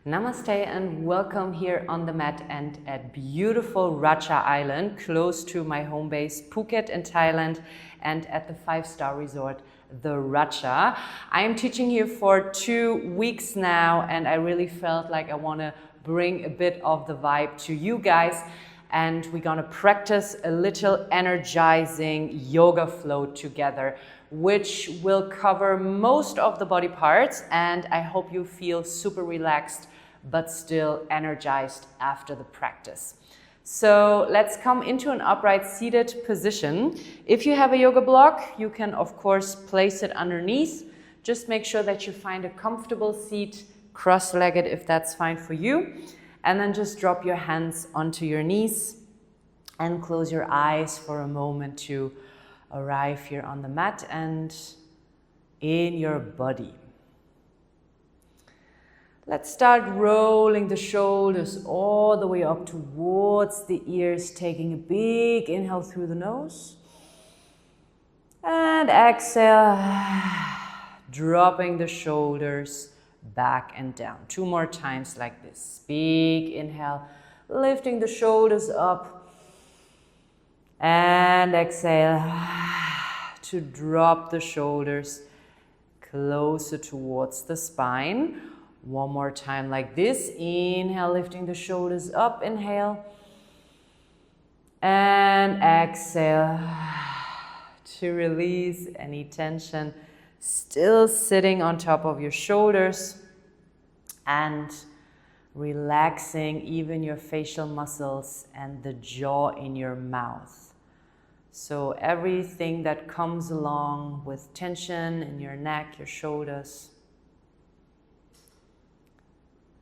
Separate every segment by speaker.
Speaker 1: Namaste and welcome here on the mat and at beautiful Ratcha Island, close to my home base Phuket in Thailand and at the 5-star resort, the Ratcha. I am teaching here for 2 weeks now and I really felt like I want to bring a bit of the vibe to you guys, and we're gonna practice a little energizing yoga flow together, which will cover most of the body parts, and I hope you feel super relaxed but still energized after the practice. So let's come into an upright seated position. If you have a yoga block, you can of course place it underneath. Just make sure that you find a comfortable seat, cross-legged if that's fine for you. And then just drop your hands onto your knees and close your eyes for a moment to arrive here on the mat and in your body. Let's start rolling the shoulders all the way up towards the ears, taking a big inhale through the nose. And exhale, dropping the shoulders back and down. 2 more times like this. Big inhale, lifting the shoulders up. And exhale to drop the shoulders closer towards the spine. 1 more time like this. Inhale, lifting the shoulders up. Inhale. And exhale to release any tension still sitting on top of your shoulders and relaxing even your facial muscles and the jaw in your mouth. So everything that comes along with tension in your neck, your shoulders.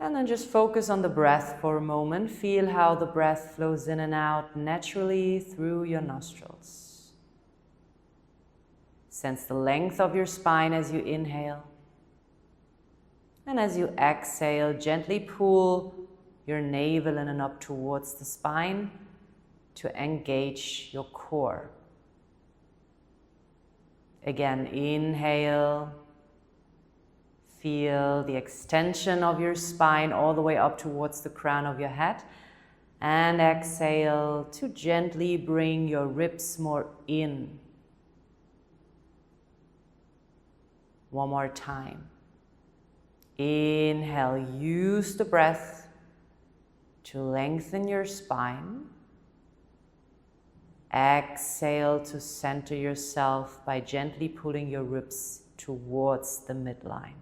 Speaker 1: And then just focus on the breath for a moment. Feel how the breath flows in and out naturally through your nostrils. Sense the length of your spine as you inhale. And as you exhale, gently pull your navel in and up towards the spine to engage your core. Again, inhale. Feel the extension of your spine all the way up towards the crown of your head. And exhale to gently bring your ribs more in. 1 more time. Inhale, use the breath to lengthen your spine. Exhale to center yourself by gently pulling your ribs towards the midline.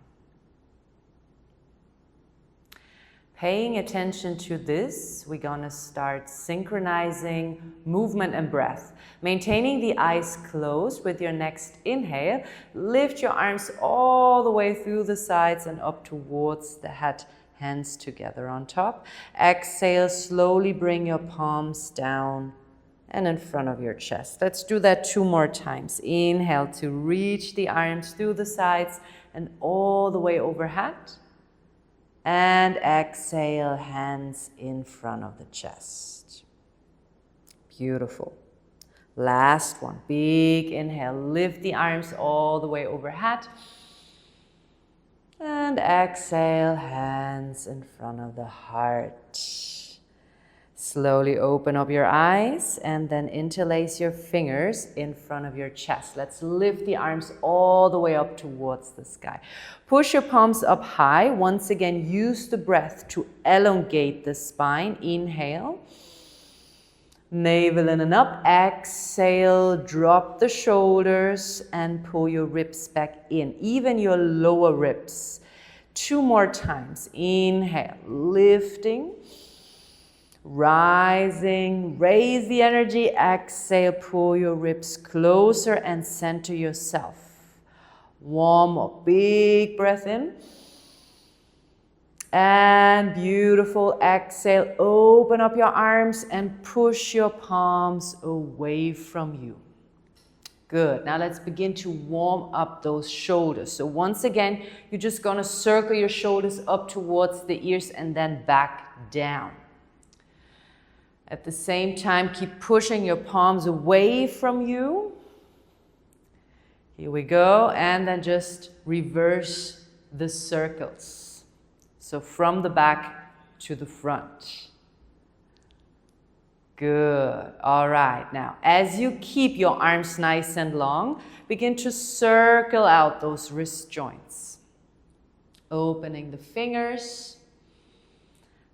Speaker 1: Paying attention to this, we're gonna start synchronizing movement and breath. Maintaining the eyes closed with your next inhale, lift your arms all the way through the sides and up towards the head, hands together on top. Exhale, slowly bring your palms down and in front of your chest. Let's do that 2 more times. Inhale to reach the arms through the sides and all the way overhead. And exhale, hands in front of the chest. Beautiful. Last one. Big inhale. Lift the arms all the way overhead. And exhale, hands in front of the heart. Slowly open up your eyes and then interlace your fingers in front of your chest. Let's lift the arms all the way up towards the sky. Push your palms up high. Once again, use the breath to elongate the spine. Inhale. Navel in and up. Exhale, drop the shoulders and pull your ribs back in, even your lower ribs. 2 more times. Inhale, lifting. Rising, raise the energy, exhale, pull your ribs closer and center yourself. 1 more, big breath in. And beautiful, exhale, open up your arms and push your palms away from you. Good, now let's begin to warm up those shoulders. So once again, you're just gonna circle your shoulders up towards the ears and then back down. At the same time, keep pushing your palms away from you. Here we go, and then just reverse the circles. So from the back to the front. Good. All right. Now, as you keep your arms nice and long, begin to circle out those wrist joints. Opening the fingers.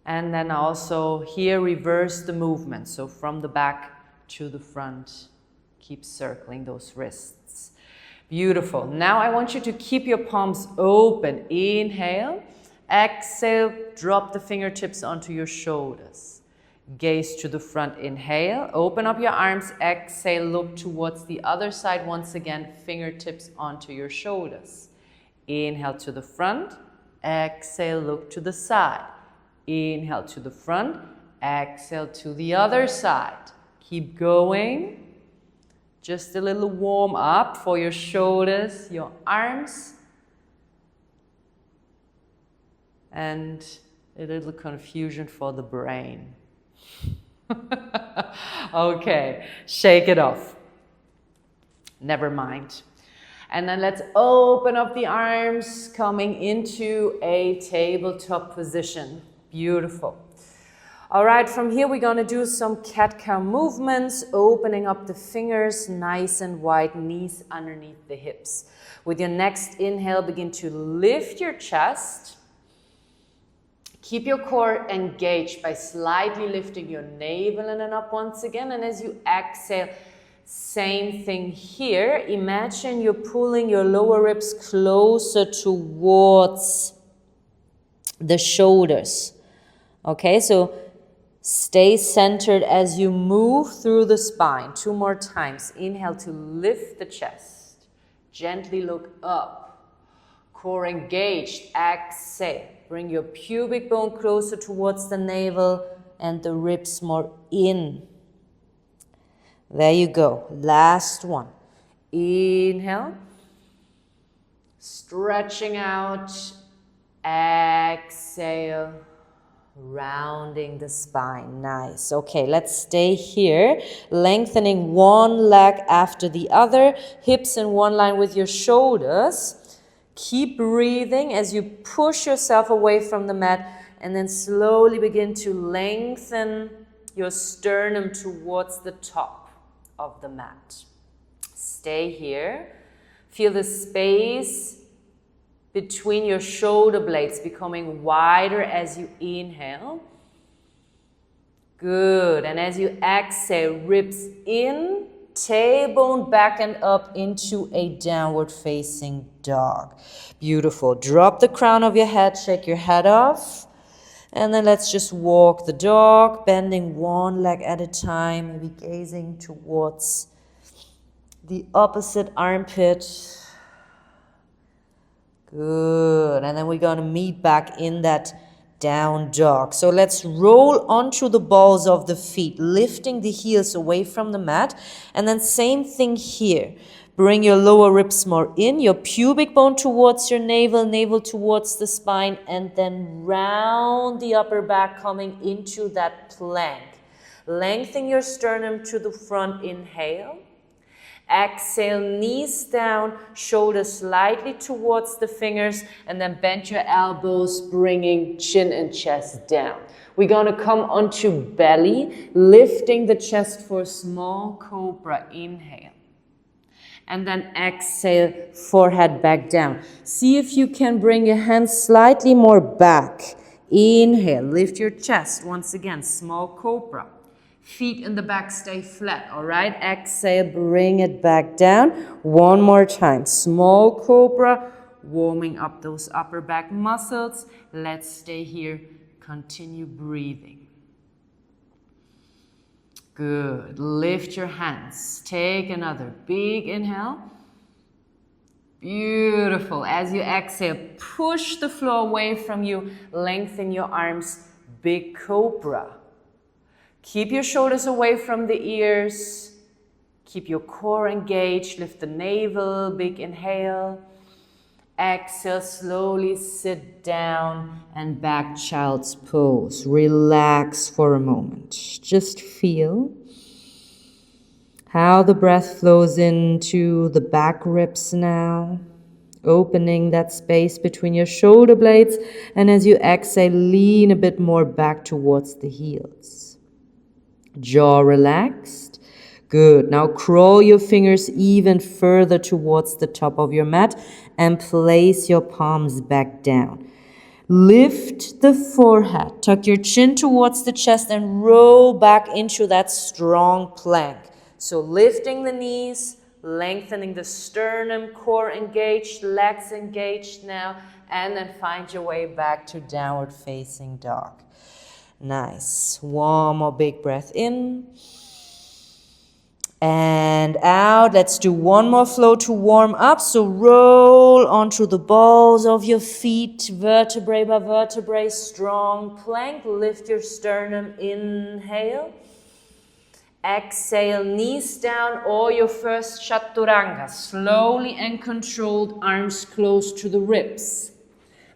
Speaker 1: And then also here, reverse the movement. So from the back to the front, keep circling those wrists. Beautiful. Now I want you to keep your palms open. Inhale. Exhale. Drop the fingertips onto your shoulders. Gaze to the front. Inhale. Open up your arms. Exhale. Look towards the other side. Once again, fingertips onto your shoulders. Inhale to the front. Exhale. Look to the side. Inhale to the front. Exhale to the other side. Keep going. Just a little warm up for your shoulders, your arms. And a little confusion for the brain. Okay, shake it off. Never mind. And then let's open up the arms, coming into a tabletop position. Beautiful. All right, from here we're going to do some cat-cow movements, opening up the fingers nice and wide, knees underneath the hips. With your next inhale, begin to lift your chest. Keep your core engaged by slightly lifting your navel and then up once again. And as you exhale, same thing here. Imagine you're pulling your lower ribs closer towards the shoulders. Okay, so stay centered as you move through the spine. 2 more times. Inhale to lift the chest. Gently look up. Core engaged. Exhale. Bring your pubic bone closer towards the navel and the ribs more in. There you go. Last one. Inhale. Stretching out. Exhale. Rounding the spine. Nice. Okay, let's stay here. Lengthening one leg after the other. Hips in one line with your shoulders. Keep breathing as you push yourself away from the mat and then slowly begin to lengthen your sternum towards the top of the mat. Stay here. Feel the space between your shoulder blades becoming wider as you inhale. Good. And as you exhale, ribs in, tailbone back and up into a downward facing dog. Beautiful. Drop the crown of your head, shake your head off. And then let's just walk the dog, bending one leg at a time, maybe gazing towards the opposite armpit. Good. And then we're going to meet back in that down dog. So let's roll onto the balls of the feet, lifting the heels away from the mat. And then same thing here. Bring your lower ribs more in, your pubic bone towards your navel, navel towards the spine, and then round the upper back, coming into that plank. Lengthen your sternum to the front. Inhale. Exhale, knees down, shoulders slightly towards the fingers, and then bend your elbows, bringing chin and chest down. We're going to come onto belly, lifting the chest for small cobra. Inhale. And then exhale, forehead back down. See if you can bring your hands slightly more back. Inhale, lift your chest. Once again, small cobra. Feet in the back stay flat, all right? Exhale, bring it back down. One more time. Small cobra, warming up those upper back muscles. Let's stay here. Continue breathing. Good. Lift your hands. Take another big inhale. Beautiful. As you exhale, push the floor away from you. Lengthen your arms. Big cobra. Keep your shoulders away from the ears. Keep your core engaged. Lift the navel. Big inhale. Exhale, slowly sit down and back child's pose. Relax for a moment. Just feel how the breath flows into the back ribs now. Opening that space between your shoulder blades, and as you exhale, lean a bit more back towards the heels. Jaw relaxed. Good. Now crawl your fingers even further towards the top of your mat and place your palms back down. Lift the forehead, tuck your chin towards the chest and roll back into that strong plank. So lifting the knees, lengthening the sternum, core engaged, legs engaged now, and then find your way back to downward facing dog. Nice. One more big breath in and out. Let's do one more flow to warm up. So roll onto the balls of your feet, vertebrae by vertebrae, strong plank. Lift your sternum, inhale. Exhale, knees down, or your first chaturanga. Slowly and controlled, arms close to the ribs.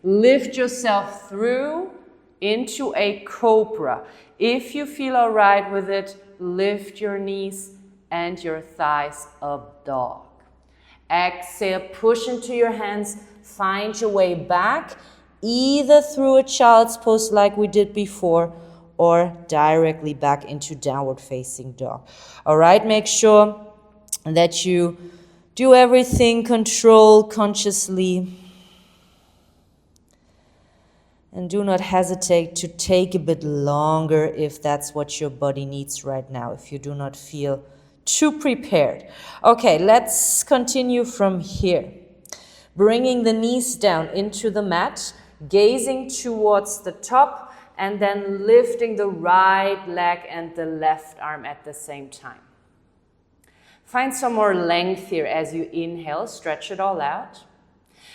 Speaker 1: Lift yourself through into a cobra. If you feel all right with it, lift your knees and your thighs up, dog. Exhale, push into your hands, find your way back, either through a child's pose like we did before, or directly back into downward facing dog. All right, make sure that you do everything controlled, consciously. And do not hesitate to take a bit longer if that's what your body needs right now, if you do not feel too prepared. Okay, let's continue from here. Bringing the knees down into the mat, gazing towards the top, and then lifting the right leg and the left arm at the same time. Find some more length here as you inhale, stretch it all out.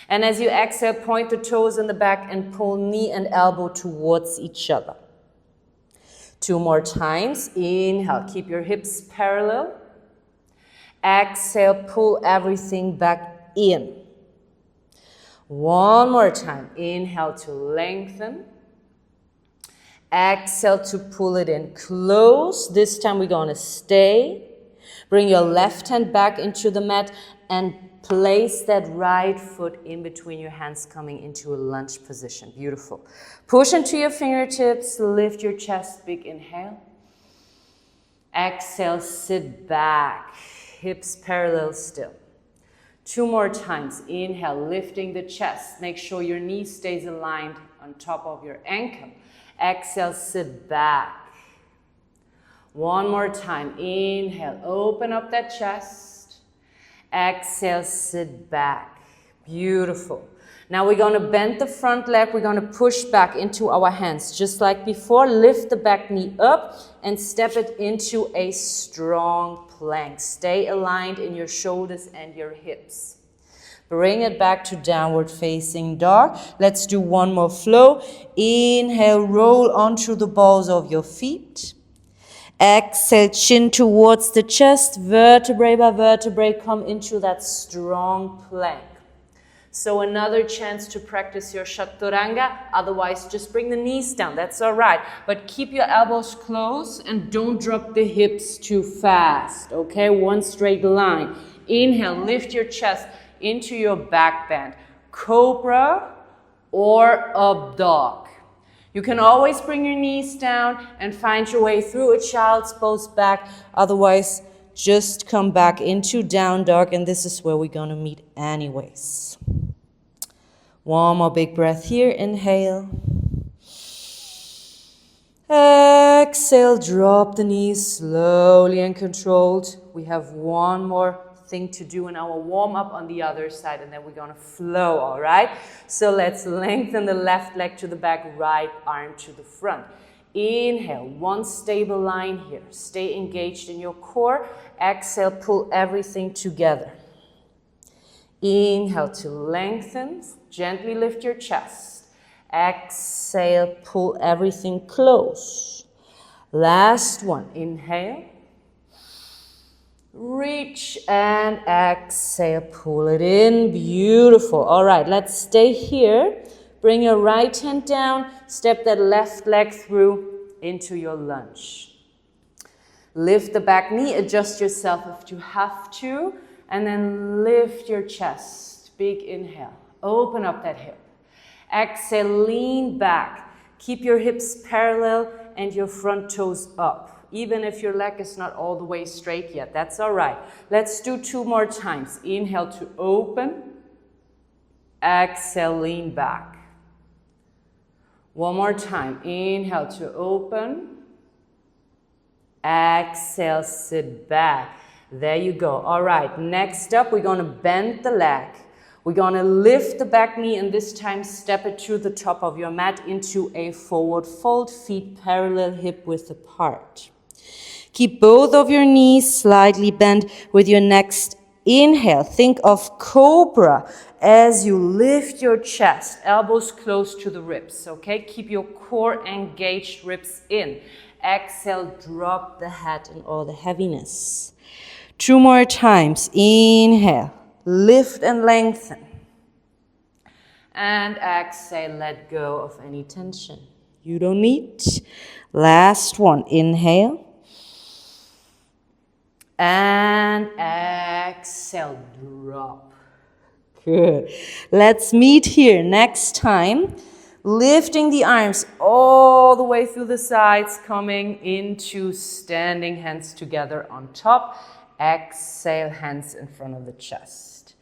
Speaker 1: And as you exhale, point the toes in the back and pull knee and elbow towards each other. 2 more times. Inhale, keep your hips parallel. Exhale, pull everything back in. 1 more time. Inhale to lengthen. Exhale to pull it in close. This time we're going to stay. Bring your left hand back into the mat and place that right foot in between your hands, coming into a lunge position. Beautiful. Push into your fingertips. Lift your chest. Big inhale. Exhale, sit back. Hips parallel still. 2 more times. Inhale, lifting the chest. Make sure your knee stays aligned on top of your ankle. Exhale, sit back. 1 more time. Inhale, open up that chest. Exhale, sit back. Beautiful. Now we're going to bend the front leg. We're going to push back into our hands. Just like before, lift the back knee up and step it into a strong plank. Stay aligned in your shoulders and your hips. Bring it back to downward facing dog. Let's do 1 more flow. Inhale, roll onto the balls of your feet. Exhale, chin towards the chest, vertebrae by vertebrae, come into that strong plank. So another chance to practice your chaturanga. Otherwise, just bring the knees down. That's all right. But keep your elbows close and don't drop the hips too fast. Okay, 1 straight line. Inhale, lift your chest into your back bend. Cobra or up dog. You can always bring your knees down and find your way through a child's pose back. Otherwise, just come back into down dog, and this is where we're going to meet anyways. 1 more big breath here. Inhale. Exhale, drop the knees slowly and controlled. We have 1 more thing to do in our warm-up on the other side, and then we're going to flow, all right? So let's lengthen the left leg to the back, right arm to the front. Inhale, 1 stable line here. Stay engaged in your core. Exhale, pull everything together. Inhale to lengthen. Gently lift your chest. Exhale, pull everything close. Last one. Inhale. Reach and exhale, pull it in. Beautiful. All right, let's stay here. Bring your right hand down, step that left leg through into your lunge. Lift the back knee, adjust yourself if you have to, and then lift your chest. Big inhale. Open up that hip. Exhale, lean back. Keep your hips parallel and your front toes up. Even if your leg is not all the way straight yet, that's all right. Let's do 2 more times. Inhale to open. Exhale, lean back. 1 more time. Inhale to open. Exhale, sit back. There you go. All right, next up, we're going to bend the leg. We're going to lift the back knee and this time step it to the top of your mat into a forward fold, feet parallel, hip width apart. Keep both of your knees slightly bent with your next inhale. Think of cobra as you lift your chest, elbows close to the ribs, okay? Keep your core engaged, ribs in. Exhale, drop the head and all the heaviness. 2 more times. Inhale, lift and lengthen. And exhale, let go of any tension you don't need. Last one. Inhale. And exhale, drop. Good. Let's meet here next time. Lifting the arms all the way through the sides, coming into standing, hands together on top. Exhale, hands in front of the chest.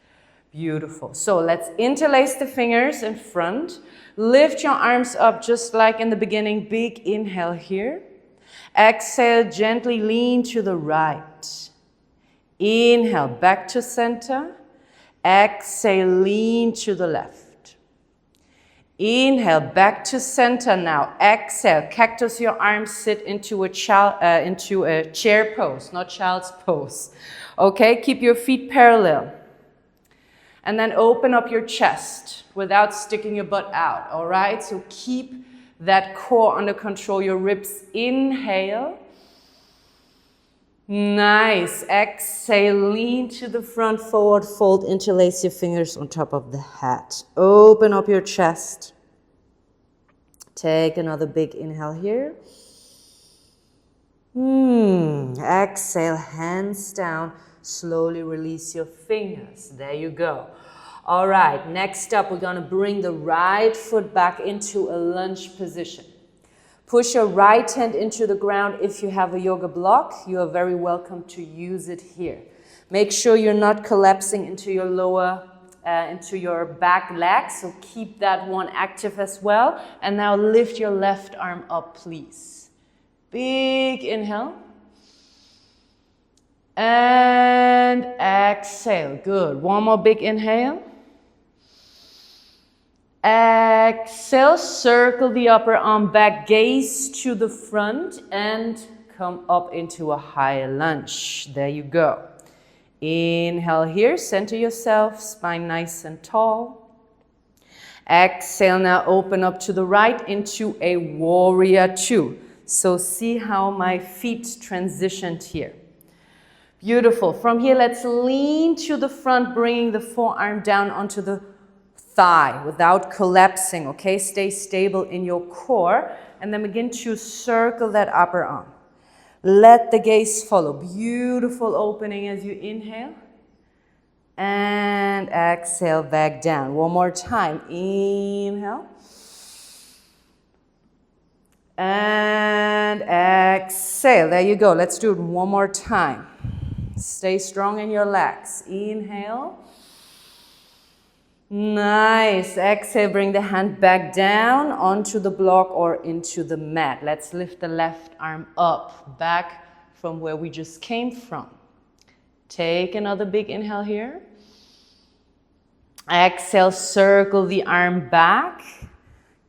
Speaker 1: Beautiful. So let's interlace the fingers in front. Lift your arms up just like in the beginning. Big inhale here. Exhale, gently lean to the right. Inhale, back to center. Exhale, lean to the left. Inhale, back to center now. Exhale, cactus your arms, sit into a chair pose, not child's pose. Okay, keep your feet parallel. And then open up your chest without sticking your butt out, all right? So keep that core under control, your ribs. Inhale. Nice. Exhale, lean to the front, forward fold, interlace your fingers on top of the head. Open up your chest. Take another big inhale here. Exhale, hands down. Slowly release your fingers. There you go. All right, next up, we're going to bring the right foot back into a lunge position. Push your right hand into the ground. If you have a yoga block, you are very welcome to use it here. Make sure you're not collapsing into your into your back leg, so keep that one active as well. And now lift your left arm up, please. Big inhale. And exhale. Good. One more big inhale. Exhale, circle the upper arm back, gaze to the front and come up into a high lunge. There you go. Inhale here, center yourself, spine nice and tall. Exhale, now open up to the right into a warrior 2. So see how my feet transitioned here. Beautiful. From here, let's lean to the front, bringing the forearm down onto the thigh without collapsing, okay? Stay stable in your core and then begin to circle that upper arm. Let the gaze follow. Beautiful opening as you inhale and exhale back down. One more time. Inhale and exhale. There you go. Let's do it one more time. Stay strong in your legs. Inhale. Nice. Exhale, bring the hand back down onto the block or into the mat. Let's lift the left arm up, back from where we just came from. Take another big inhale here. Exhale, circle the arm back.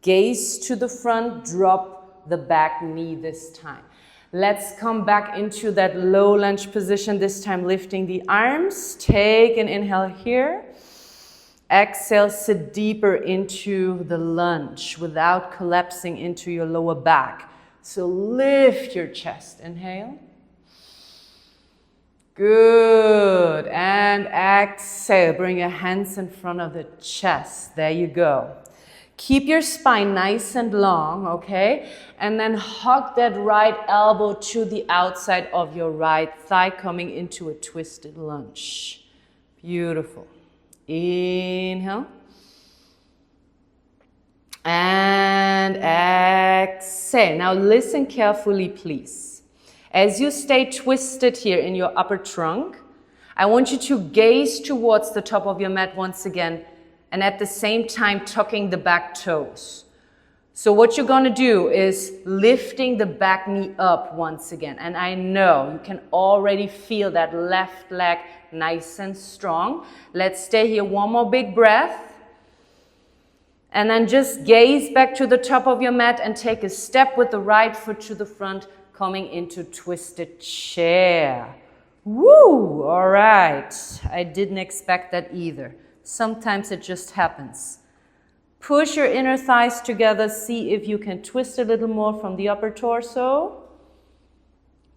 Speaker 1: Gaze to the front, drop the back knee this time. Let's come back into that low lunge position, this time lifting the arms. Take an inhale here. Exhale, sit deeper into the lunge without collapsing into your lower back. So lift your chest. Inhale. Good. And exhale. Bring your hands in front of the chest. There you go. Keep your spine nice and long, okay? And then hug that right elbow to the outside of your right thigh, coming into a twisted lunge. Beautiful. Inhale. And exhale. Now listen carefully, please. As you stay twisted here in your upper trunk, I want you to gaze towards the top of your mat once again, and at the same time tucking the back toes. So what you're going to do is lifting the back knee up once again. And I know you can already feel that left leg nice and strong. Let's stay here. One more big breath. And then just gaze back to the top of your mat and take a step with the right foot to the front, coming into twisted chair. Woo! All right. I didn't expect that either. Sometimes it just happens. Push your inner thighs together. See if you can twist a little more from the upper torso.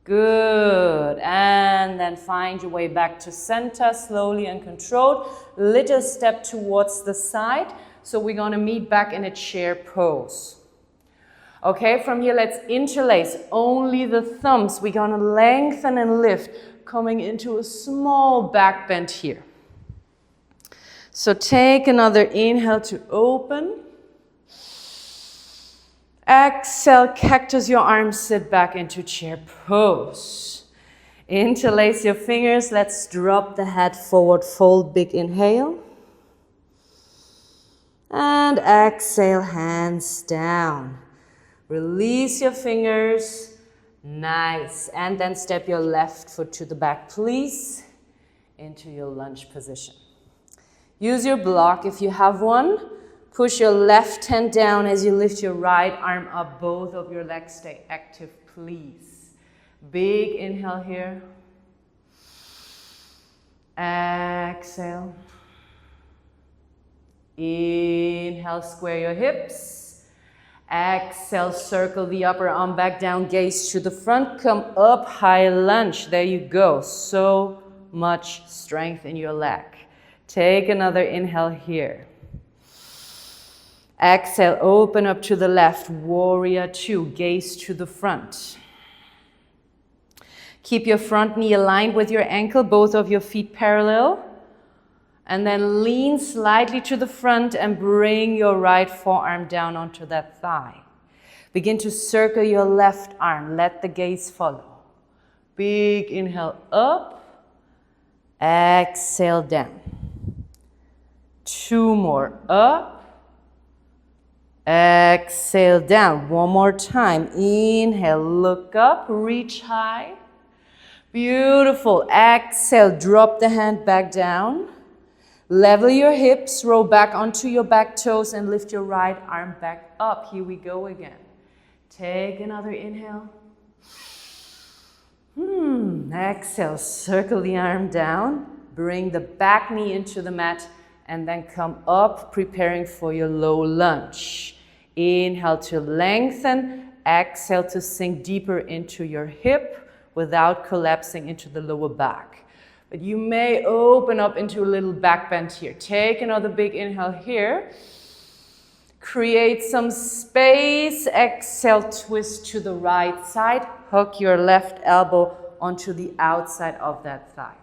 Speaker 1: Good. And then find your way back to center, slowly and controlled. Little step towards the side. So we're going to meet back in a chair pose. Okay, from here, let's interlace only the thumbs. We're going to lengthen and lift, coming into a small back bend here. So take another inhale to open. Exhale, cactus your arms, sit back into chair pose. Interlace your fingers. Let's drop the head forward, fold, big inhale. And exhale, hands down. Release your fingers. Nice. And then step your left foot to the back, please, into your lunge position. Use your block if you have one. Push your left hand down as you lift your right arm up. Both of your legs stay active, please. Big inhale here. Exhale. Inhale, square your hips. Exhale, circle the upper arm back down, gaze to the front, come up, high lunge. There you go. So much strength in your leg. Take another inhale here. Exhale, open up to the left, warrior two, gaze to the front. Keep your front knee aligned with your ankle, both of your feet parallel. And then lean slightly to the front and bring your right forearm down onto that thigh. Begin to circle your left arm. Let the gaze follow. Big inhale up. Exhale down. Two more up. Exhale down. One more time. Inhale, look up, reach high. Beautiful. Exhale, drop the hand back down. Level your hips, roll back onto your back toes and lift your right arm back up. Here we go again. Take another inhale. Exhale, circle the arm down. Bring the back knee into the mat and then come up, preparing for your low lunge. Inhale to lengthen. Exhale to sink deeper into your hip without collapsing into the lower back. But you may open up into a little back bend here. Take another big inhale here. Create some space. Exhale, twist to the right side. Hook your left elbow onto the outside of that thigh.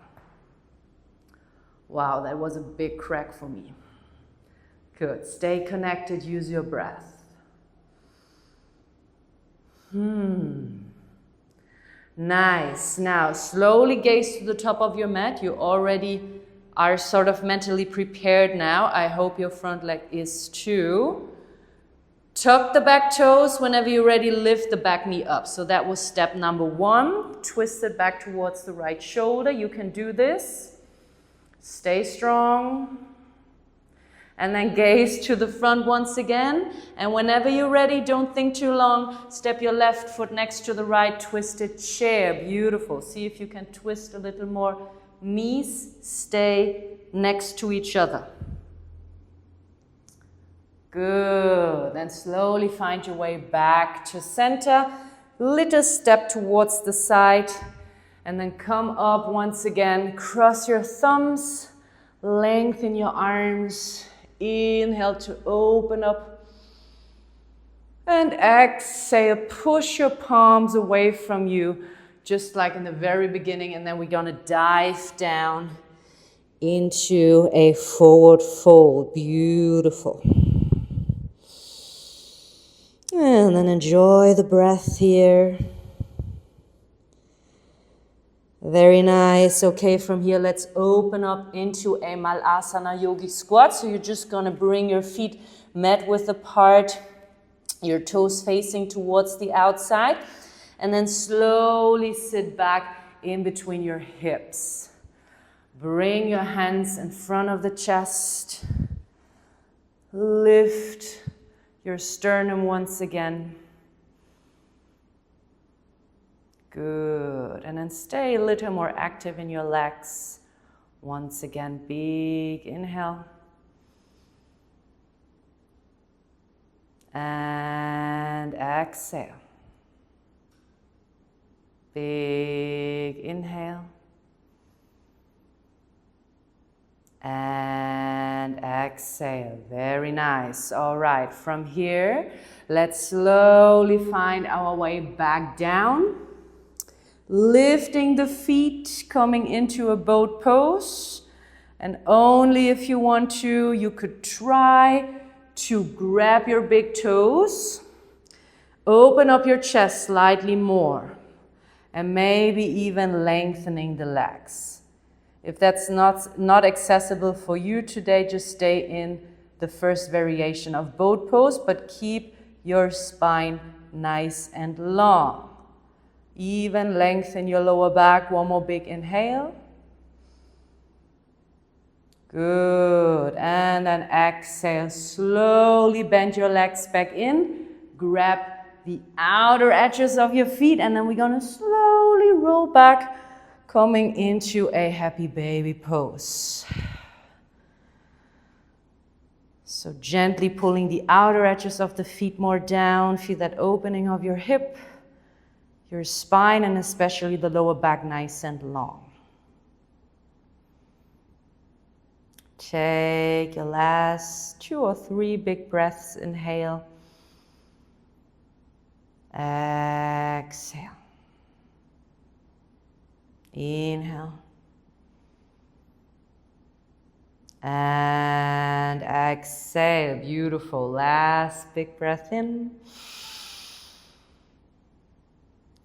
Speaker 1: Wow, that was a big crack for me. Good. Stay connected. Use your breath. Nice. Now, slowly gaze to the top of your mat. You already are sort of mentally prepared now. I hope your front leg is too. Tuck the back toes. Whenever you're ready, lift the back knee up. So that was step number one. Twist it back towards the right shoulder. You can do this. Stay strong. And then gaze to the front once again. And whenever you're ready, don't think too long. Step your left foot next to the right, twisted chair. Beautiful. See if you can twist a little more. Knees stay next to each other. Good. Then slowly find your way back to center. Little step towards the side. And then come up once again. Cross your thumbs. Lengthen your arms. Inhale to open up. And exhale, push your palms away from you, just like in the very beginning. And then we're going to dive down into a forward fold. Beautiful. And then enjoy the breath here. Very nice. Okay, from here, let's open up into a Malasana Yogi Squat. So you're just going to bring your feet mat width apart, your toes facing towards the outside, and then slowly sit back in between your hips. Bring your hands in front of the chest. Lift your sternum once again. Good. And then stay a little more active in your legs. Once again, big inhale. And exhale. Big inhale. And exhale. Very nice. All right, from here, let's slowly find our way back down. Lifting the feet, coming into a boat pose. And only if you want to, you could try to grab your big toes. Open up your chest slightly more. And maybe even lengthening the legs. If that's not accessible for you today, just stay in the first variation of boat pose, but keep your spine nice and long. Even lengthen your lower back. One more big inhale. Good. And then exhale. Slowly bend your legs back in. Grab the outer edges of your feet, and then we're going to slowly roll back, coming into a happy baby pose. So gently pulling the outer edges of the feet more down. Feel that opening of your hip, your spine, and especially the lower back nice and long. Take your last 2 or 3 big breaths. Inhale. Exhale. Inhale. And exhale. Beautiful. Last big breath in.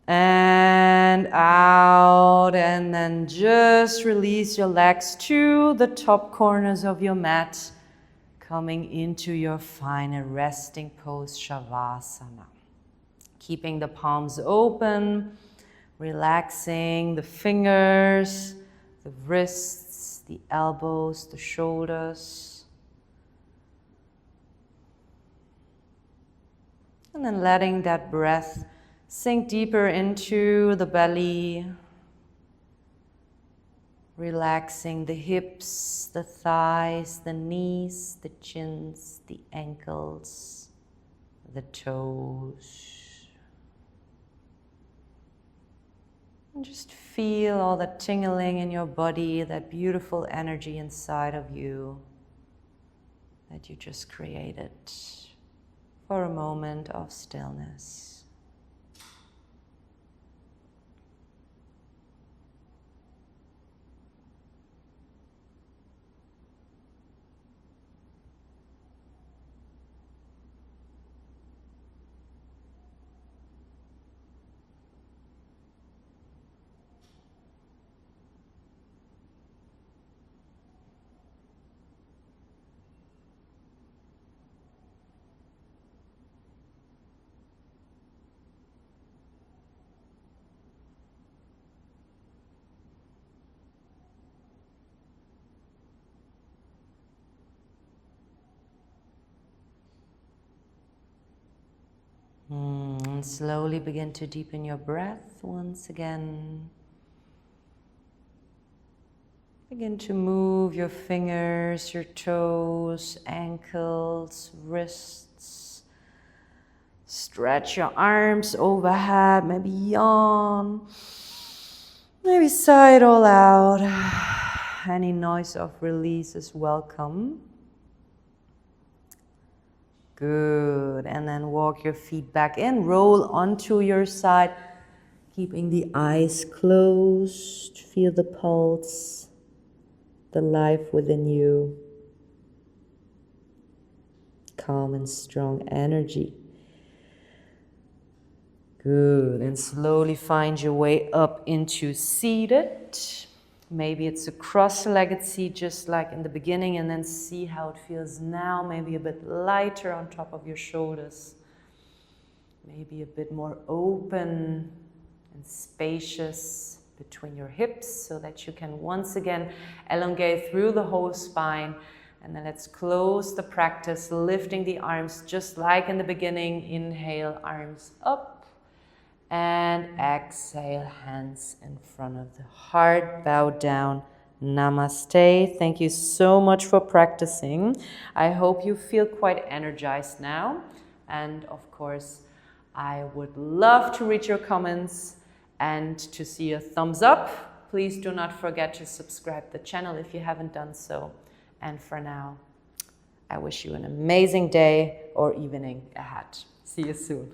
Speaker 1: And out. And then just release your legs to the top corners of your mat. Coming into your final resting pose, Shavasana. Keeping the palms open. Relaxing the fingers, the wrists, the elbows, the shoulders. And then letting that breath sink deeper into the belly. Relaxing the hips, the thighs, the knees, the chins, the ankles, the toes. And just feel all that tingling in your body, that beautiful energy inside of you that you just created for a moment of stillness. And slowly begin to deepen your breath once again. Begin to move your fingers, your toes, ankles, wrists. Stretch your arms overhead, maybe yawn. Maybe sigh it all out. Any noise of release is welcome. Good. And then walk your feet back in. Roll onto your side, keeping the eyes closed. Feel the pulse. the life within you. Calm and strong energy. Good. And slowly find your way up into seated. Maybe it's a cross-legged seat just like in the beginning, and then see how it feels now. Maybe a bit lighter on top of your shoulders. Maybe a bit more open and spacious between your hips so that you can once again elongate through the whole spine. And then let's close the practice, lifting the arms just like in the beginning. Inhale, arms up. And exhale, hands in front of the heart, bow down. Namaste. Thank you so much for practicing. I hope you feel quite energized now. And of course, I would love to read your comments and to see a thumbs up. Please do not forget to subscribe to the channel if you haven't done so. And for now, I wish you an amazing day or evening ahead. See you soon.